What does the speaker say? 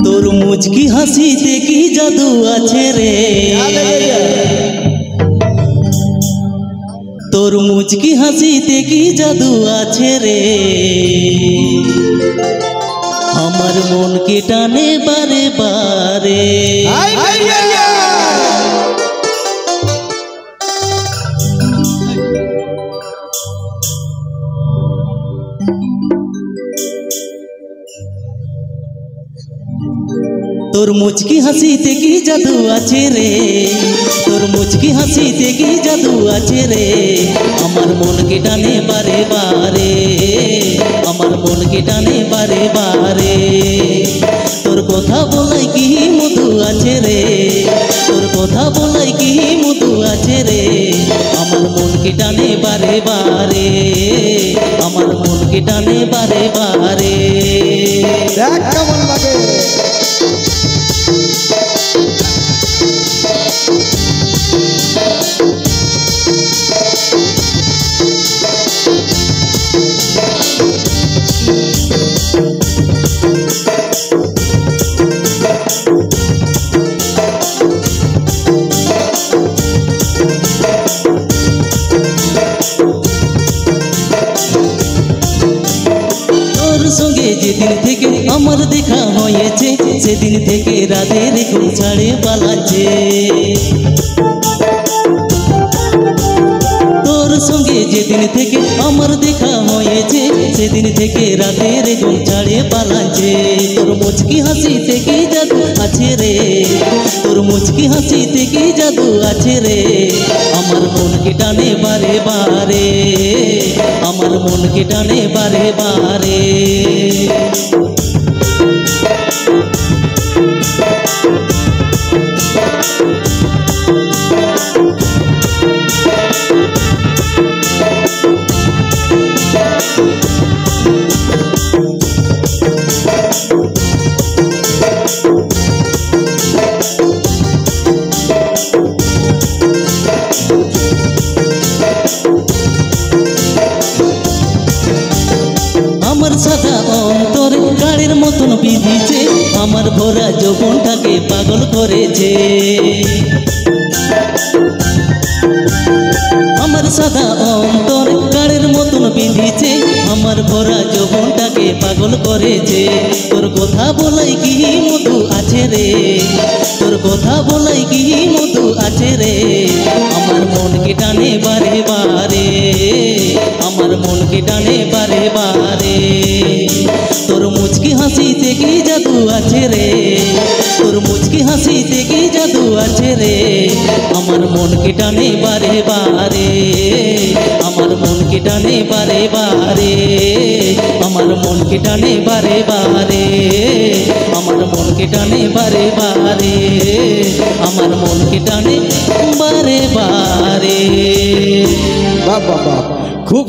তোর মুচকি হাসিতে কি জাদু আছে রে, তোর মুচকি হাসিতে কি জাদু আছে রে, আমার মনকে টানে বারে বারে। তোর মুচকি হাসিতে কি জাদু আছে রে, তোর মুচকি হাসিতে কি জাদু আছে রে, আমার মনকে টানে বারে বারে, আমার মনকে টানে বারে বারে। তোর কথা বলাই কি মধু আছে রে, তোর কথা বলাই কি মধু আছে রে, আমার মনকে টানে বারে বারে, আমার মনকে টানে বারে বারে। দেখ কেমন লাগে। সঙ্গে যেদিন থেকে আমার দেখা হয়েছে, সেদিন থেকে রাতের ঘুম ছাড়ে পালাচ্ছে। তোর সঙ্গে যেদিন থেকে আমার দেখা হয়েছে, সেদিন থেকে রাতের ঘুম ছাড়ে পালাচ্ছে। তোর মুচকি হাসিতে কি জাদু আছে রে, তোর মুচকি হাসিতে কি জাদু আছে রে, আমার মনকে টানে বারে বারে, আমার মনকে টানে বারে বারে। আমার সাদা অন্তরে গাড়ির মতন বিধিছে, আমার ভরা যৌবনটাকে পাগল করেছে। আমার সাদা অন্তর গাড়ির মতন বিধিছে, আমার ভরা যৌবনটাকে পাগল করেছে। তোর কথা বলাই কি মধু আছে রে, তোর কথা বলাই কি মধু আছে রে, আমার মনকে টানে বারে বারে, আমার মনকে টানে বারে বারে। তোর মুচকি হাসিতে কি জাদু আছে রে, তোর মুচকি হাসিতে কি জাদু আছে রে, আমার মনকে টানে বারে বারে, আমার মনকে টানে বারে বারে, আমার মনকে টানে বারে বারে, আমার মনকে টানে বারে বারে, আমার মনকে টানে বারে বারে। বাহ বাহ বাহ, খুব